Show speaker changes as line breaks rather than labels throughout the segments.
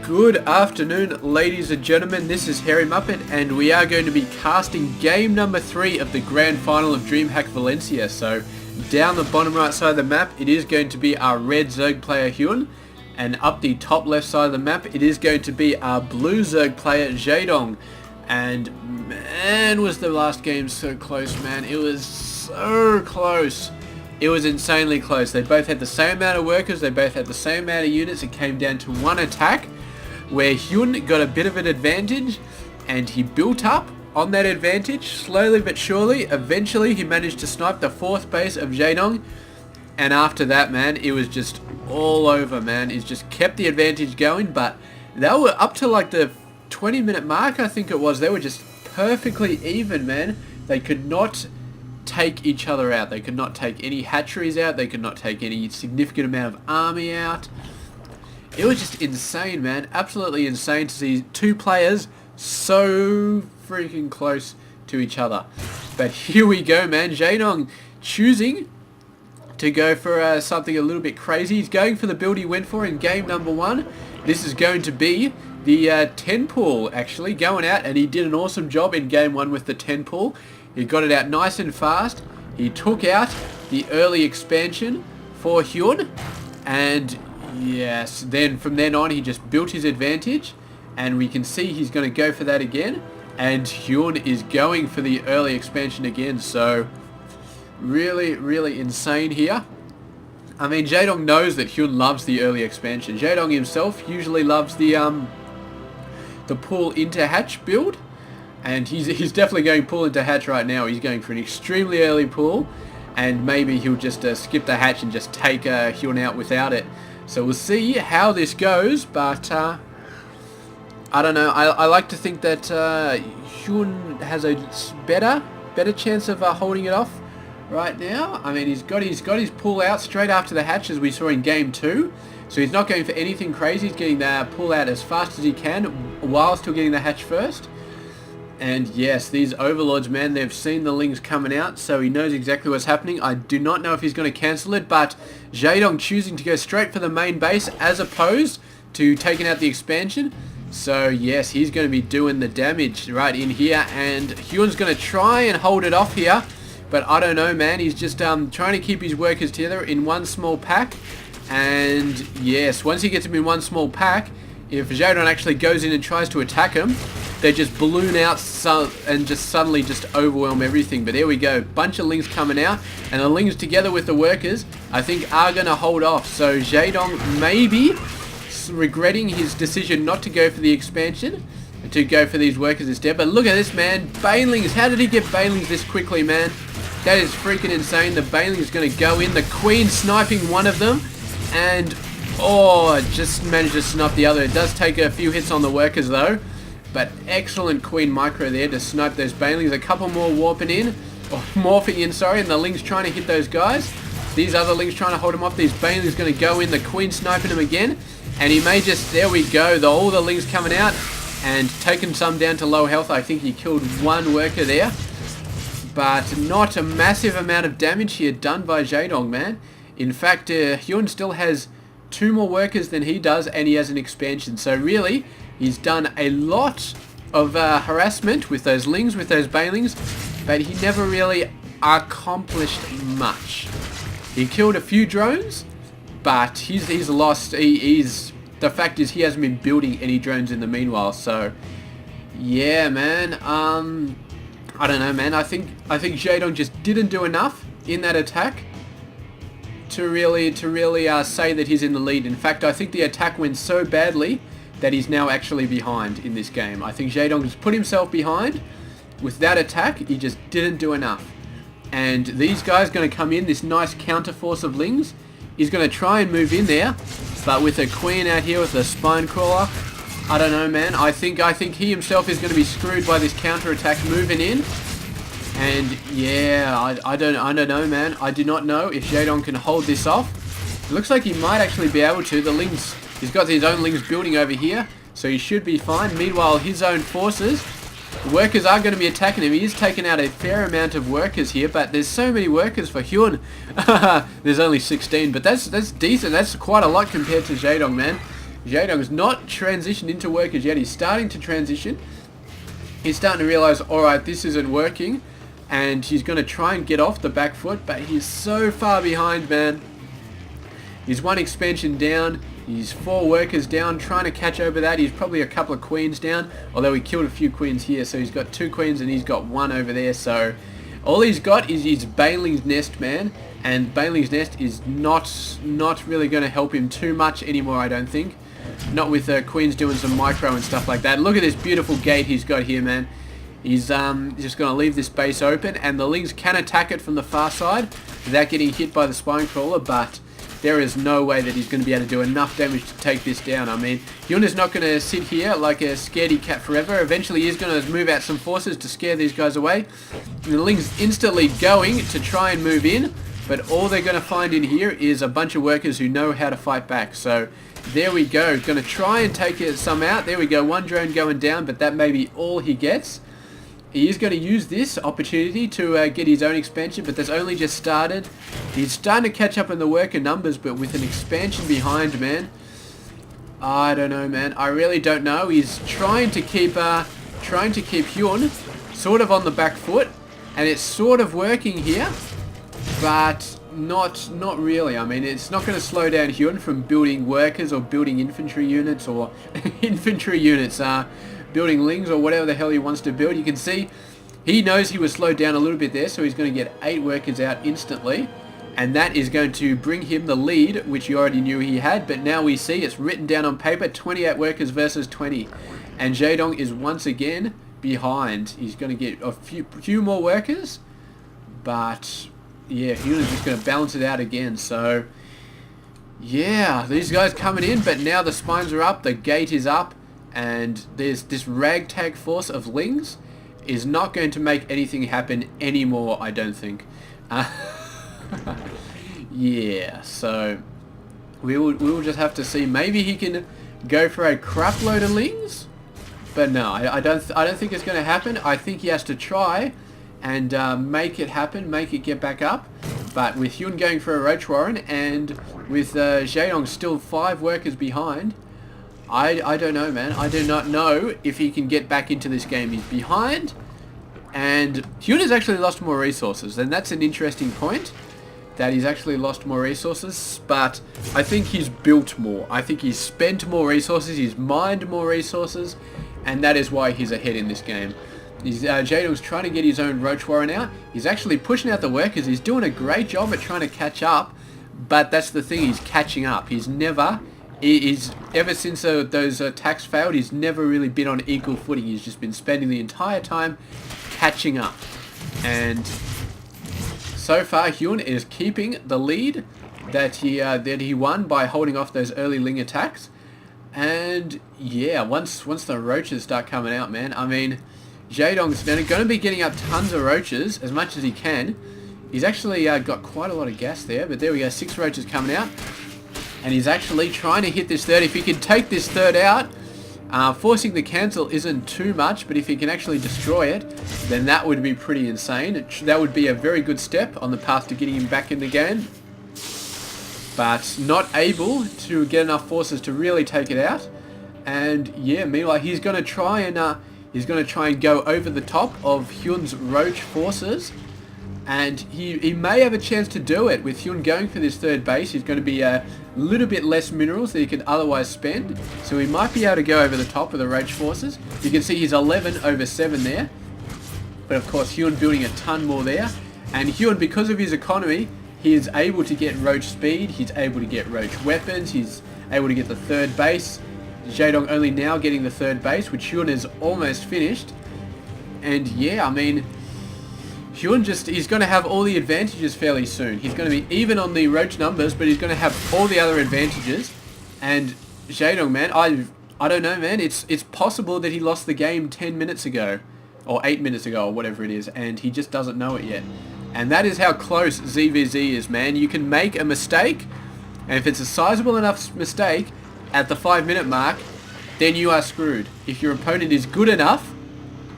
Good afternoon, ladies and gentlemen. This is HyuN, and we are going to be casting game number 3 of the grand final of DreamHack Valencia. So, down the bottom right side of the map, it is going to be our red Zerg player HyuN, and up the top left side of the map, it is going to be our blue Zerg player Jaedong. And man, was the last game so close, man. It was so close. It was insanely close. They both had the same amount of workers, they both had the same amount of units. It came down to one attack where HyuN got a bit of an advantage and he built up on that advantage slowly but surely. Eventually he managed to snipe the 4th base of Jaedong, and after that, man, it was just all over, man. He's just kept the advantage going, but they were up to like the 20-minute mark, I think it was. They were just perfectly even, man. They could not take each other out. They could not take any hatcheries out. They could not take any significant amount of army out. It was just insane, man. Absolutely insane to see two players so freaking close to each other. But here we go, man. Jaedong choosing to go for something a little bit crazy. He's going for the build he went for in game number 1. This is going to be the 10 pool, actually, going out, and he did an awesome job in game 1 with the 10 pool. He got it out nice and fast. He took out the early expansion for HyuN, and yes, then from then on he just built his advantage, and we can see he's going to go for that again, and HyuN is going for the early expansion again. So really insane here. I mean, Jaedong knows that HyuN loves the early expansion. Jaedong himself usually loves the pull into hatch build, and he's definitely going pull into hatch right now. He's going for an extremely early pull, and maybe he'll just skip the hatch and just take HyuN out without it. So we'll see how this goes, but I don't know. I like to think that HyuN has a better chance of holding it off right now. I mean, he's got his pull out straight after the hatch, as we saw in game 2. So he's not going for anything crazy. He's getting the pull out as fast as he can while still getting the hatch first. And yes, these overlords, man, they've seen the lings coming out, so he knows exactly what's happening. I do not know if he's going to cancel it, but Jaedong choosing to go straight for the main base as opposed to taking out the expansion. So yes, he's going to be doing the damage right in here, and HyuN's going to try and hold it off here, but I don't know, man. He's just trying to keep his workers together in one small pack. And yes, once he gets them in one small pack, if Jaedong actually goes in and tries to attack him, they just balloon out and just suddenly just overwhelm everything. But there we go, bunch of lings coming out, and the lings together with the workers, I think, are going to hold off. So Jaedong maybe regretting his decision not to go for the expansion, and to go for these workers instead. But look at this, man, Banelings. How did he get Banelings this quickly, man? That is freaking insane. The Baneling is going to go in, the Queen sniping one of them, and oh, just managed to snipe the other. It does take a few hits on the workers though, but excellent Queen micro there to snipe those Banelings. A couple more morphing in, sorry, and the Ling's trying to hit those guys. These other Lings trying to hold him off. These Banelings going to go in, the Queen sniping him again, and he may just, there we go, all the Lings coming out and taking some down to low health. I think he killed one worker there, but not a massive amount of damage here done by Jaedong, man. In fact, HyuN still has 2 more workers than he does, and he has an expansion. So really, he's done a lot of harassment with those lings, with those banelings, but he never really accomplished much. He killed a few drones, but he's lost. The fact is, he hasn't been building any drones in the meanwhile. So yeah, man. I don't know, man. I think Jaedong just didn't do enough in that attack to really say that he's in the lead. In fact, I think the attack went so badly that he's now actually behind in this game. I think Jaedong has put himself behind with that attack. He just didn't do enough. And these guys going to come in, this nice counter force of lings. He's going to try and move in there, but with a Queen out here with a spine crawler, I don't know, man. I think he himself is going to be screwed by this counter attack moving in. And yeah, I don't know, man. I do not know if Jaedong can hold this off. It looks like he might actually be able to. The lings, he's got his own lings building over here, so he should be fine. Meanwhile, his own forces, the workers are going to be attacking him. He is taking out a fair amount of workers here, but there's so many workers for HyuN. There's only 16, but that's decent. That's quite a lot compared to Jaedong, man. Jaedong's not transitioned into workers yet. He's starting to transition. He's starting to realize, alright, this isn't working. And he's going to try and get off the back foot, but he's so far behind, man. He's one expansion down. He's 4 workers down, trying to catch over that. He's probably a couple of queens down, although he killed a few queens here. So he's got 2 queens and he's got 1 over there. So all he's got is his Baneling's Nest, man. And Baneling's Nest is not really going to help him too much anymore, I don't think. Not with queens doing some micro and stuff like that. Look at this beautiful gate he's got here, man. He's just going to leave this base open, and the Lings can attack it from the far side without getting hit by the spine crawler, but there is no way that he's going to be able to do enough damage to take this down. I mean, HyuN is not going to sit here like a scaredy cat forever. Eventually he's going to move out some forces to scare these guys away. And the Lings instantly going to try and move in, but all they're going to find in here is a bunch of workers who know how to fight back. So there we go. Going to try and take some out. There we go. 1 drone going down, but that may be all he gets. He is going to use this opportunity to get his own expansion, but that's only just started. He's starting to catch up in the worker numbers, but with an expansion behind, man. I don't know, man. I really don't know. He's trying to keep HyuN sort of on the back foot, and it's sort of working here, but not really. I mean, it's not going to slow down HyuN from building workers or building infantry units or infantry units. Building Lings or whatever the hell he wants to build. You can see he knows he was slowed down a little bit there, so he's going to get 8 workers out instantly, and that is going to bring him the lead, which you already knew he had, but now we see it's written down on paper, 28 workers versus 20, and Jaedong is once again behind. He's going to get a few more workers, but yeah, HyuN is just going to balance it out again. So yeah, these guys coming in, but now the spines are up, the gate is up, and there's this ragtag force of Lings is not going to make anything happen anymore, I don't think. Yeah, so we will just have to see. Maybe he can go for a crap load of Lings, but no, I don't think it's going to happen. I think he has to try and make it happen, make it get back up. But with HyuN going for a Roach Warren and with Jaedong still 5 workers behind, I don't know, man. I do not know if he can get back into this game. He's behind, and HyuN has actually lost more resources, and that's an interesting point, that he's actually lost more resources, but I think he's built more. I think he's spent more resources, he's mined more resources, and that is why he's ahead in this game. Jaedong's trying to get his own Roach Warren out. He's actually pushing out the workers. He's doing a great job at trying to catch up, but that's the thing, he's catching up. Ever since those attacks failed, he's never really been on equal footing. He's just been spending the entire time catching up. And so far, HyuN is keeping the lead that he won by holding off those early Ling attacks. And yeah, once the roaches start coming out, man, I mean, Jaedong's going to be getting up tons of roaches as much as he can. He's actually got quite a lot of gas there, but there we go, 6 roaches coming out. And he's actually trying to hit this third. If he can take this third out, forcing the cancel isn't too much, but if he can actually destroy it, then that would be pretty insane. That would be a very good step on the path to getting him back in the game. But not able to get enough forces to really take it out. And yeah, meanwhile he's going to try and go over the top of HyuN's Roach forces. And he may have a chance to do it. With HyuN going for this third base, he's going to be a little bit less minerals that he could otherwise spend. So he might be able to go over the top of the Roach forces. You can see he's 11 over 7 there. But of course HyuN building a ton more there. And HyuN, because of his economy, he is able to get Roach speed, he's able to get Roach weapons, he's able to get the third base. Jaedong only now getting the third base, which HyuN is almost finished. And yeah, I mean, HyuN he's going to have all the advantages fairly soon. He's going to be even on the Roach numbers, but he's going to have all the other advantages. And Jaedong, man, I don't know, man. It's possible that he lost the game 10 minutes ago, or 8 minutes ago, or whatever it is, and he just doesn't know it yet. And that is how close ZVZ is, man. You can make a mistake, and if it's a sizable enough mistake at the 5-minute mark, then you are screwed. If your opponent is good enough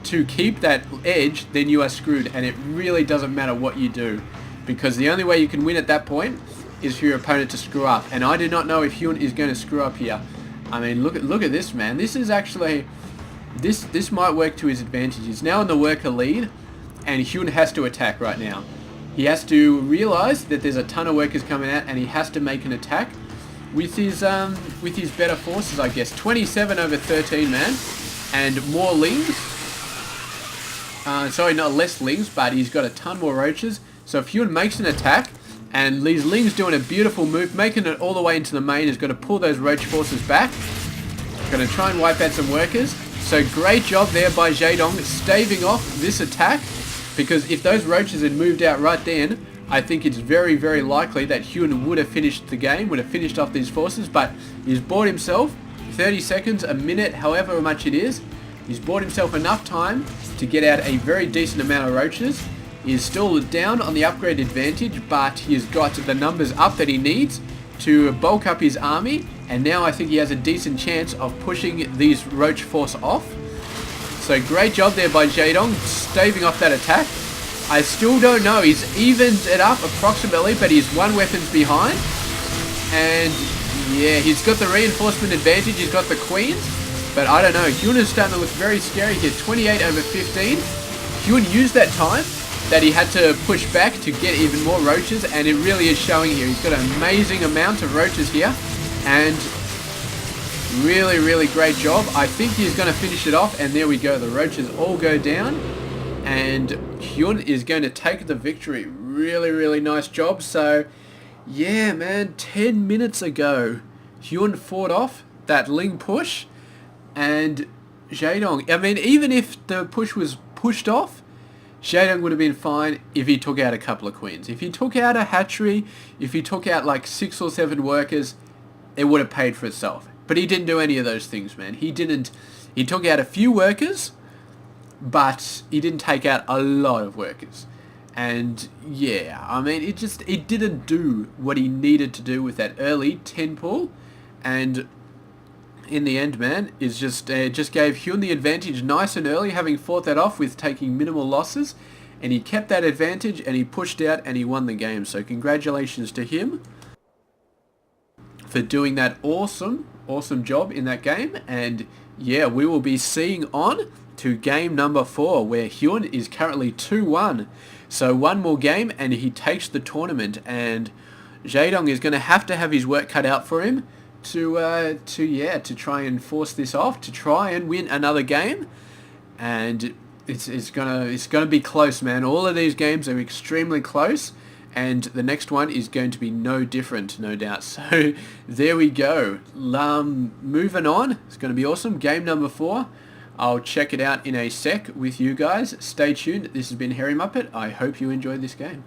to keep that edge, then you are screwed, and it really doesn't matter what you do, because the only way you can win at that point is for your opponent to screw up. And I do not know if HyuN is going to screw up here. I mean, look at this, man. This is actually, this might work to his advantage. He's now in the worker lead, and HyuN has to attack right now. He has to realize that there's a ton of workers coming out, and he has to make an attack with his better forces, I guess. 27 over 13, man, and more lings. Sorry, not less lings, but he's got a ton more roaches. So if HyuN makes an attack, and these lings doing a beautiful move, making it all the way into the main, is going to pull those roach forces back. Going to try and wipe out some workers. So great job there by Jaedong, staving off this attack, because if those roaches had moved out right then, I think it's very, very likely that HyuN would have finished the game, would have finished off these forces, but he's bought himself 30 seconds, a minute, however much it is. He's bought himself enough time to get out a very decent amount of roaches. He is still down on the upgrade advantage, but he has got the numbers up that he needs to bulk up his army, and now I think he has a decent chance of pushing these roach force off. So great job there by Jaedong, staving off that attack. I still don't know, he's evened it up approximately, but he's one weapons behind. And yeah, he's got the reinforcement advantage, he's got the queens, but I don't know, HyuN is starting to look very scary here. 28 over 15. HyuN used that time that he had to push back to get even more roaches, and it really is showing here. He's got an amazing amount of roaches here, and really, really great job. I think he's going to finish it off, and there we go. The roaches all go down, and HyuN is going to take the victory. Really, really nice job. So, yeah, man, 10 minutes ago, HyuN fought off that Ling push, and Jaedong, I mean, even if the push was pushed off, Jaedong would have been fine if he took out a couple of queens. If he took out a hatchery, if he took out like 6 or 7 workers, it would have paid for itself. But he didn't do any of those things, man. He didn't. He took out a few workers, but he didn't take out a lot of workers. And yeah, I mean, it didn't do what he needed to do with that early 10 pull. And in the end, man, is just gave HyuN the advantage nice and early, having fought that off with taking minimal losses, and he kept that advantage and he pushed out and he won the game. So congratulations to him for doing that awesome job in that game. And yeah, we will be seeing on to game number 4, where HyuN is currently 2-1. So one more game and he takes the tournament, and Jaedong is going to have his work cut out for him to try and force this off, to try and win another game. And it's gonna be close, man. All of these games are extremely close, and the next one is going to be no different, no doubt. So there we go. Moving on, it's going to be awesome. Game number 4. I'll check it out in a sec with you guys. Stay tuned. This has been HyuNmuppet. I hope you enjoyed this game.